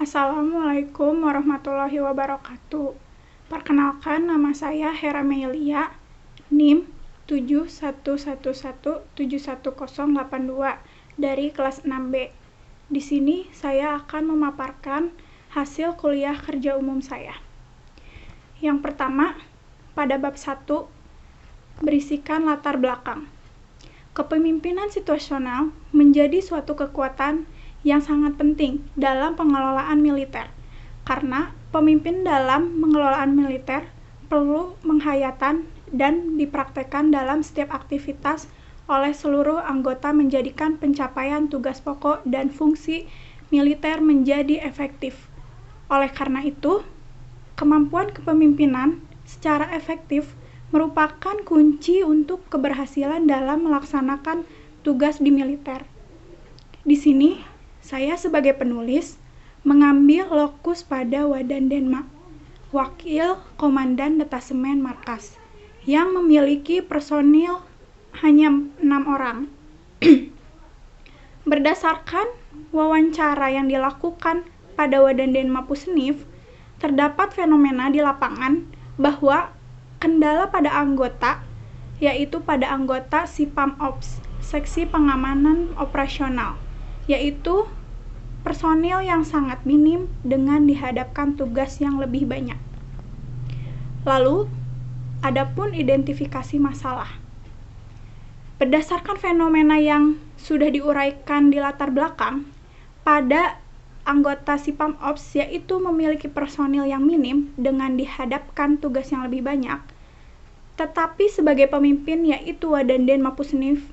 Assalamualaikum warahmatullahi wabarakatuh. Perkenalkan, nama saya Hera Melia, NIM 7111711082 dari kelas 6B. Di sini saya akan memaparkan hasil kuliah kerja umum saya. Yang pertama, pada bab 1 berisikan latar belakang. Kepemimpinan situasional menjadi suatu kekuatan yang sangat penting dalam pengelolaan militer, karena pemimpin dalam pengelolaan militer perlu menghayatan dan dipraktekkan dalam setiap aktivitas oleh seluruh anggota menjadikan pencapaian tugas pokok dan fungsi militer menjadi efektif. Oleh karena itu, kemampuan kepemimpinan secara efektif merupakan kunci untuk keberhasilan dalam melaksanakan tugas di militer. Di sini, saya sebagai penulis mengambil lokus pada Wadan Denma, wakil komandan detasemen markas, yang memiliki personil hanya 6 orang. Berdasarkan wawancara yang dilakukan pada Wadan Denma Pusnif, terdapat fenomena di lapangan bahwa kendala pada anggota, yaitu pada anggota Sipam Ops, Seksi Pengamanan Operasional, yaitu personil yang sangat minim dengan dihadapkan tugas yang lebih banyak. Lalu, adapun identifikasi masalah. Berdasarkan fenomena yang sudah diuraikan di latar belakang, pada anggota Sipam Ops yaitu memiliki personil yang minim dengan dihadapkan tugas yang lebih banyak, tetapi sebagai pemimpin yaitu Wadan Denma Pusnif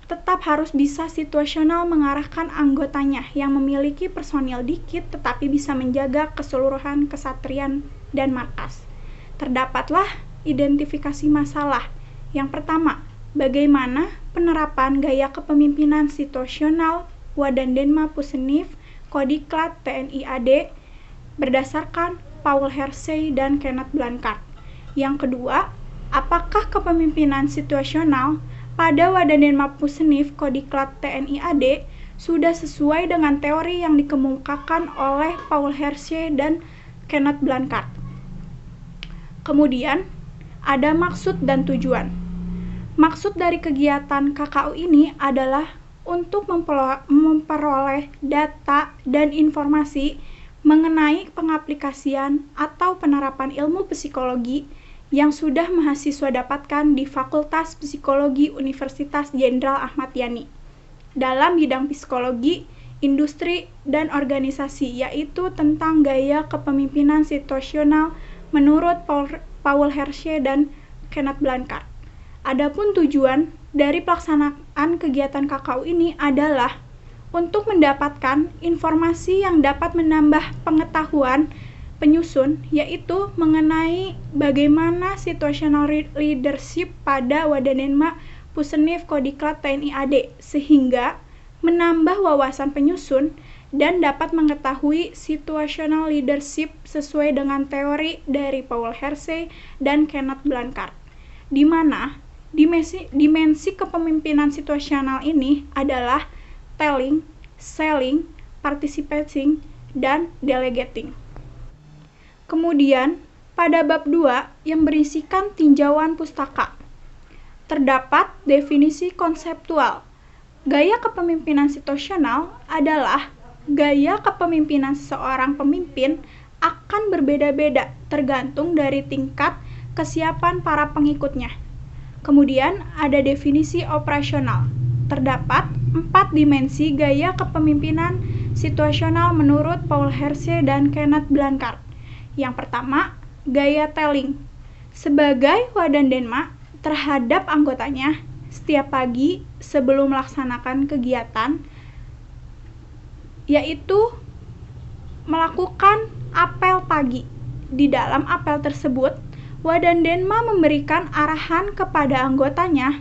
tetap harus bisa situasional mengarahkan anggotanya yang memiliki personil dikit tetapi bisa menjaga keseluruhan kesatrian dan markas. Terdapatlah identifikasi masalah. Yang pertama, bagaimana penerapan gaya kepemimpinan situasional Wadan Denma Pusnif Kodiklat TNI AD berdasarkan Paul Hersey dan Kenneth Blanchard. Yang kedua, apakah kepemimpinan situasional pada Wadan Denma Pusnif Kodiklat TNI AD sudah sesuai dengan teori yang dikemukakan oleh Paul Hersey dan Kenneth Blanchard. Kemudian, ada maksud dan tujuan. Maksud dari kegiatan KKU ini adalah untuk memperoleh data dan informasi mengenai pengaplikasian atau penerapan ilmu psikologi yang sudah mahasiswa dapatkan di Fakultas Psikologi Universitas Jenderal Ahmad Yani dalam bidang psikologi, industri, dan organisasi, yaitu tentang gaya kepemimpinan situasional menurut Paul Hersey dan Kenneth Blanchard. Adapun tujuan dari pelaksanaan kegiatan KKU ini adalah untuk mendapatkan informasi yang dapat menambah pengetahuan penyusun, yaitu mengenai bagaimana situational leadership pada Wadan Denma Pusnif Kodiklat TNI AD, sehingga menambah wawasan penyusun dan dapat mengetahui situational leadership sesuai dengan teori dari Paul Hersey dan Kenneth Blanchard, di mana dimensi kepemimpinan situasional ini adalah telling, selling, participating, dan delegating. Kemudian, pada bab 2 yang berisikan tinjauan pustaka, terdapat definisi konseptual. Gaya kepemimpinan situasional adalah gaya kepemimpinan seseorang pemimpin akan berbeda-beda tergantung dari tingkat kesiapan para pengikutnya. Kemudian, ada definisi operasional. Terdapat 4 dimensi gaya kepemimpinan situasional menurut Paul Hersey dan Kenneth Blanchard. Yang pertama, gaya telling. Sebagai Wadan Denma terhadap anggotanya, setiap pagi sebelum melaksanakan kegiatan, yaitu melakukan apel pagi. Di dalam apel tersebut, Wadan Denma memberikan arahan kepada anggotanya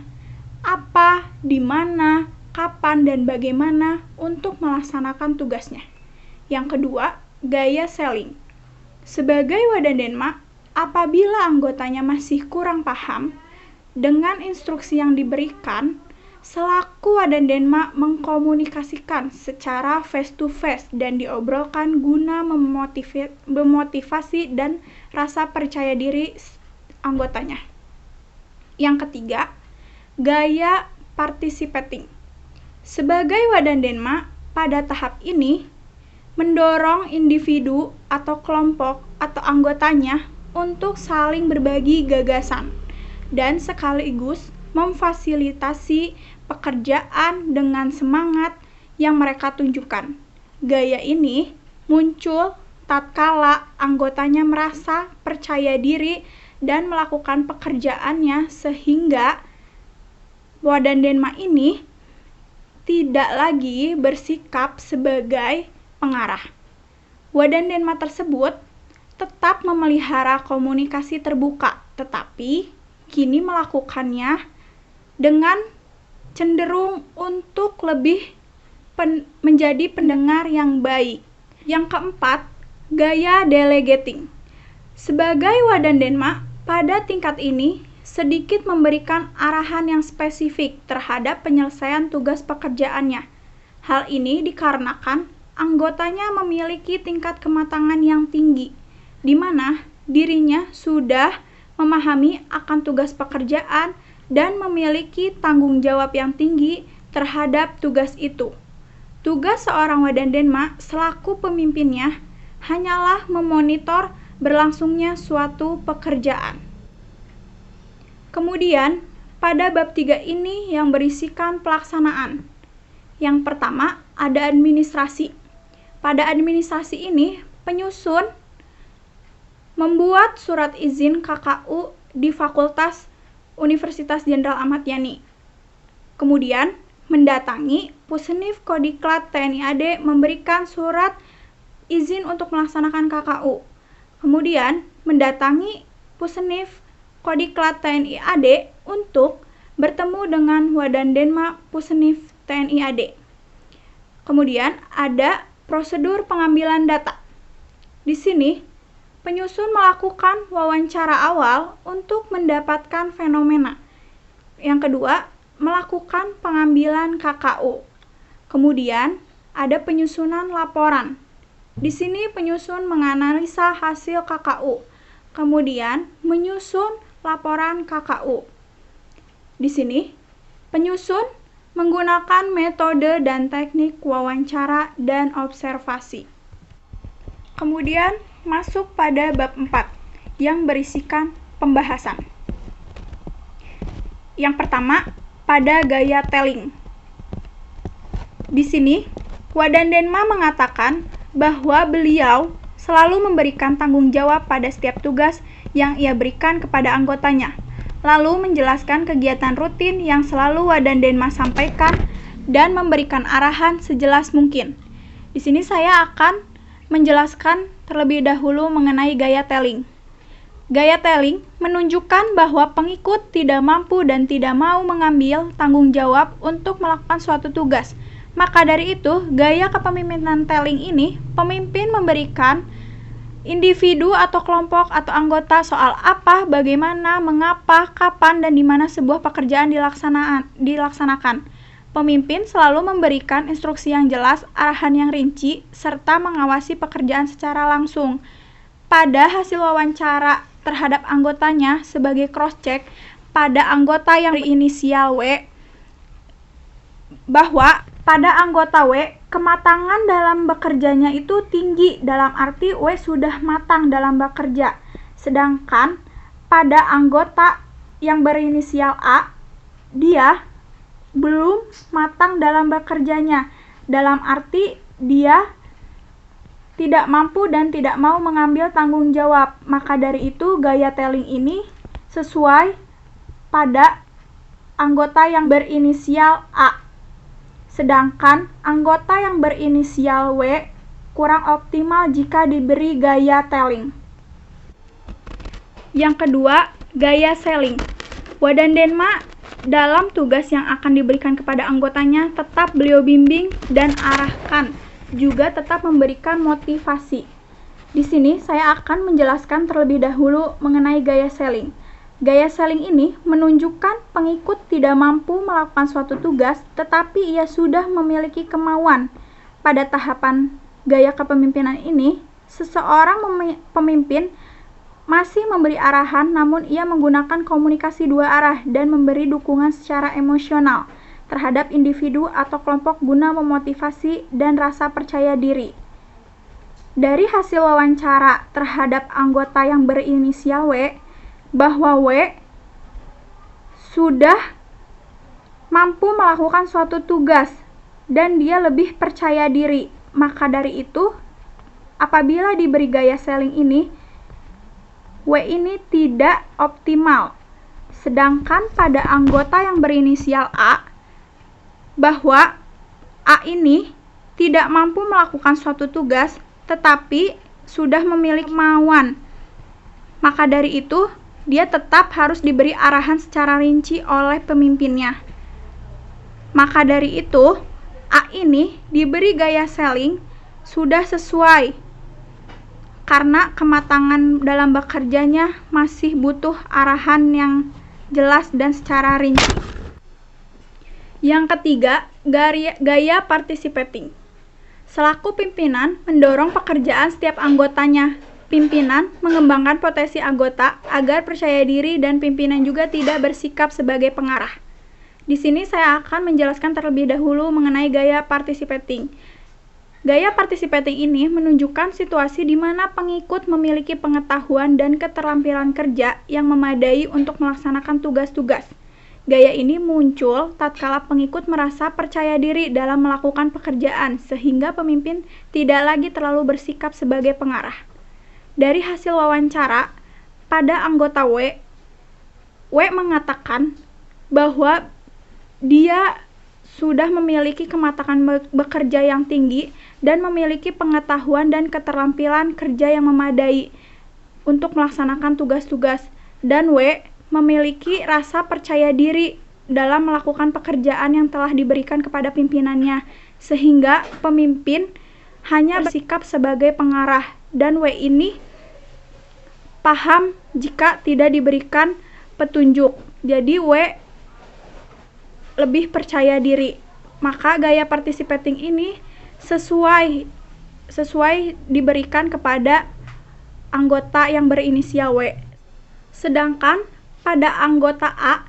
apa, di mana, kapan, dan bagaimana untuk melaksanakan tugasnya. Yang kedua, gaya selling. Sebagai Wadan Denma, apabila anggotanya masih kurang paham dengan instruksi yang diberikan, selaku Wadandenma mengkomunikasikan secara face to face dan diobrolkan guna memotivasi dan rasa percaya diri anggotanya. Yang ketiga, gaya participating. Sebagai Wadandenma pada tahap ini mendorong individu atau kelompok atau anggotanya untuk saling berbagi gagasan dan sekaligus memfasilitasi pekerjaan dengan semangat yang mereka tunjukkan. Gaya ini muncul tatkala anggotanya merasa percaya diri dan melakukan pekerjaannya sehingga Wadandenma ini tidak lagi bersikap sebagai pengarah. Wadandenma tersebut tetap memelihara komunikasi terbuka, tetapi kini melakukannya dengan cenderung untuk lebih menjadi pendengar yang baik. Yang keempat, gaya delegating. Sebagai Wadandenma pada tingkat ini sedikit memberikan arahan yang spesifik terhadap penyelesaian tugas pekerjaannya. Hal ini dikarenakan anggotanya memiliki tingkat kematangan yang tinggi, di mana dirinya sudah memahami akan tugas pekerjaan dan memiliki tanggung jawab yang tinggi terhadap tugas itu. Tugas seorang Wadandenma selaku pemimpinnya hanyalah memonitor berlangsungnya suatu pekerjaan. Kemudian, pada bab 3 ini yang berisikan pelaksanaan. Yang pertama, ada administrasi. Pada administrasi ini, penyusun membuat surat izin KKU di Fakultas Universitas Jenderal Ahmad Yani. Kemudian, mendatangi Pusnif Kodiklat TNI AD memberikan surat izin untuk melaksanakan KKU. Kemudian, mendatangi Pusnif Kodiklat TNI AD untuk bertemu dengan Wadandenma Pusnif TNI AD. Kemudian, ada prosedur pengambilan data. Di sini, penyusun melakukan wawancara awal untuk mendapatkan fenomena. Yang kedua, melakukan pengambilan KKU. Kemudian, ada penyusunan laporan. Di sini penyusun menganalisa hasil KKU. Kemudian, menyusun laporan KKU. Di sini, penyusun menggunakan metode dan teknik wawancara dan observasi. Kemudian, masuk pada bab 4 yang berisikan pembahasan. Yang pertama, pada gaya telling. Di sini, Wadandenma mengatakan bahwa beliau selalu memberikan tanggung jawab pada setiap tugas yang ia berikan kepada anggotanya, lalu menjelaskan kegiatan rutin yang selalu Wadandenma sampaikan dan memberikan arahan sejelas mungkin. Di sini saya akan menjelaskan terlebih dahulu mengenai gaya telling. Gaya telling menunjukkan bahwa pengikut tidak mampu dan tidak mau mengambil tanggung jawab untuk melakukan suatu tugas. Maka dari itu, gaya kepemimpinan telling ini, pemimpin memberikan individu atau kelompok atau anggota soal apa, bagaimana, mengapa, kapan, dan di mana sebuah pekerjaan dilaksanakan. Pemimpin selalu memberikan instruksi yang jelas, arahan yang rinci, serta mengawasi pekerjaan secara langsung. Pada hasil wawancara terhadap anggotanya sebagai cross-check pada anggota yang berinisial W, bahwa pada anggota W, kematangan dalam bekerjanya itu tinggi, dalam arti W sudah matang dalam bekerja. Sedangkan pada anggota yang berinisial A, dia belum matang dalam bekerjanya, dalam arti dia tidak mampu dan tidak mau mengambil tanggung jawab. Maka dari itu gaya telling ini sesuai pada anggota yang berinisial A. Sedangkan anggota yang berinisial W kurang optimal jika diberi gaya telling. Yang kedua, gaya selling. Wadandenma dalam tugas yang akan diberikan kepada anggotanya tetap beliau bimbing dan arahkan, juga tetap memberikan motivasi. Di sini saya akan menjelaskan terlebih dahulu mengenai gaya selling. Gaya selling ini menunjukkan pengikut tidak mampu melakukan suatu tugas, tetapi ia sudah memiliki kemauan. Pada tahapan gaya kepemimpinan ini, seseorang pemimpin masih memberi arahan, namun ia menggunakan komunikasi dua arah dan memberi dukungan secara emosional terhadap individu atau kelompok guna memotivasi dan rasa percaya diri. Dari hasil wawancara terhadap anggota yang berinisial W, bahwa W sudah mampu melakukan suatu tugas dan dia lebih percaya diri. Maka dari itu, apabila diberi gaya selling ini, W ini tidak optimal. Sedangkan pada anggota yang berinisial A, bahwa A ini tidak mampu melakukan suatu tugas, tetapi sudah memiliki kemauan. Maka dari itu, dia tetap harus diberi arahan secara rinci oleh pemimpinnya. Maka dari itu, A ini diberi gaya selling sudah sesuai, karena kematangan dalam bekerjanya masih butuh arahan yang jelas dan secara rinci. Yang ketiga, gaya participating. Selaku pimpinan mendorong pekerjaan setiap anggotanya. Pimpinan mengembangkan potensi anggota agar percaya diri dan pimpinan juga tidak bersikap sebagai pengarah. Di sini saya akan menjelaskan terlebih dahulu mengenai gaya participating. Gaya participating ini menunjukkan situasi di mana pengikut memiliki pengetahuan dan keterampilan kerja yang memadai untuk melaksanakan tugas-tugas. Gaya ini muncul tatkala pengikut merasa percaya diri dalam melakukan pekerjaan, sehingga pemimpin tidak lagi terlalu bersikap sebagai pengarah. Dari hasil wawancara, pada anggota W mengatakan bahwa dia sudah memiliki kematangan bekerja yang tinggi dan memiliki pengetahuan dan keterampilan kerja yang memadai untuk melaksanakan tugas-tugas, dan W memiliki rasa percaya diri dalam melakukan pekerjaan yang telah diberikan kepada pimpinannya, sehingga pemimpin hanya bersikap sebagai pengarah, dan W ini paham jika tidak diberikan petunjuk. Jadi W lebih percaya diri. Maka gaya participating ini sesuai diberikan kepada anggota yang berinisial W. Sedangkan pada anggota A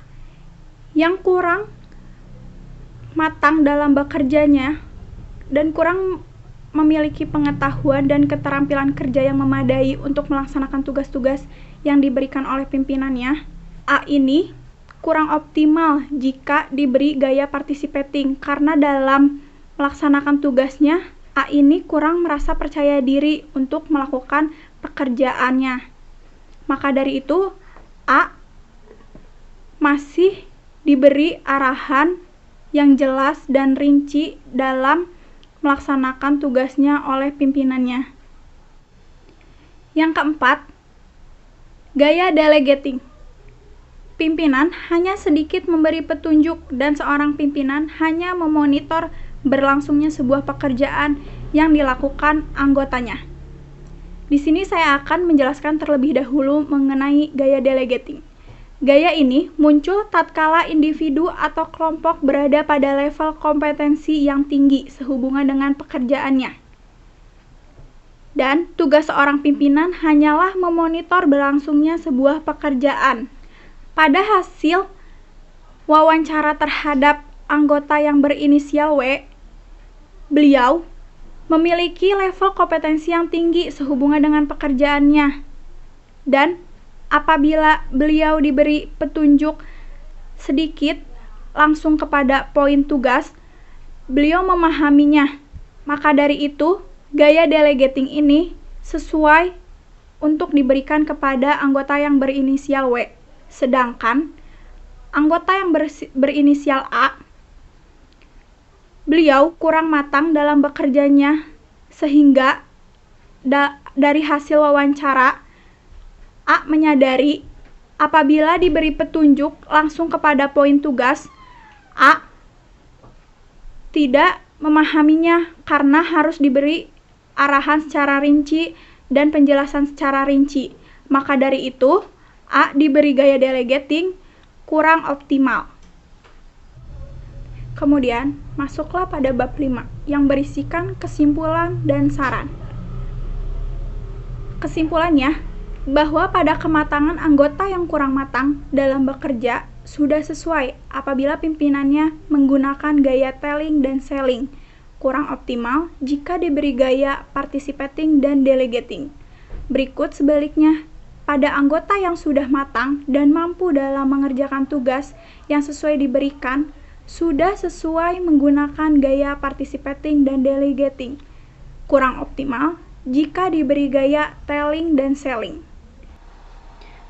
yang kurang matang dalam bekerjanya dan kurang memiliki pengetahuan dan keterampilan kerja yang memadai untuk melaksanakan tugas-tugas yang diberikan oleh pimpinannya, A ini kurang optimal jika diberi gaya participating, karena dalam melaksanakan tugasnya, A ini kurang merasa percaya diri untuk melakukan pekerjaannya. Maka dari itu, A masih diberi arahan yang jelas dan rinci dalam melaksanakan tugasnya oleh pimpinannya. Yang keempat, gaya delegating. Pimpinan hanya sedikit memberi petunjuk dan seorang pimpinan hanya memonitor berlangsungnya sebuah pekerjaan yang dilakukan anggotanya. Di sini saya akan menjelaskan terlebih dahulu mengenai gaya delegating. Gaya ini muncul tatkala individu atau kelompok berada pada level kompetensi yang tinggi sehubungan dengan pekerjaannya. Dan tugas seorang pimpinan hanyalah memonitor berlangsungnya sebuah pekerjaan. Pada hasil wawancara terhadap anggota yang berinisial W, beliau memiliki level kompetensi yang tinggi sehubungan dengan pekerjaannya. Dan apabila beliau diberi petunjuk sedikit langsung kepada poin tugas, beliau memahaminya. Maka dari itu, gaya delegating ini sesuai untuk diberikan kepada anggota yang berinisial W. Sedangkan anggota yang berinisial A, beliau kurang matang dalam bekerjanya, sehingga dari hasil wawancara, A menyadari apabila diberi petunjuk langsung kepada poin tugas, A tidak memahaminya karena harus diberi arahan secara rinci dan penjelasan secara rinci. Maka dari itu, A. Diberi gaya delegating, kurang optimal. Kemudian, masuklah pada bab 5 yang berisikan kesimpulan dan saran. Kesimpulannya, bahwa pada kematangan anggota yang kurang matang dalam bekerja sudah sesuai apabila pimpinannya menggunakan gaya telling dan selling, kurang optimal jika diberi gaya participating dan delegating. Berikut sebaliknya, pada anggota yang sudah matang dan mampu dalam mengerjakan tugas yang sesuai diberikan, sudah sesuai menggunakan gaya participating dan delegating. Kurang optimal jika diberi gaya telling dan selling.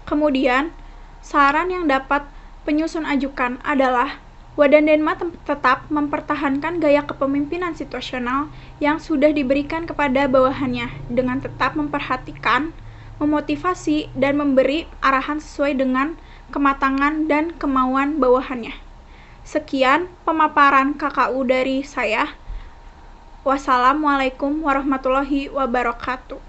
Kemudian, saran yang dapat penyusun ajukan adalah Wadandenma tetap mempertahankan gaya kepemimpinan situasional yang sudah diberikan kepada bawahannya dengan tetap memperhatikan, memotivasi, dan memberi arahan sesuai dengan kematangan dan kemauan bawahannya. Sekian pemaparan KKU dari saya. Wassalamualaikum warahmatullahi wabarakatuh.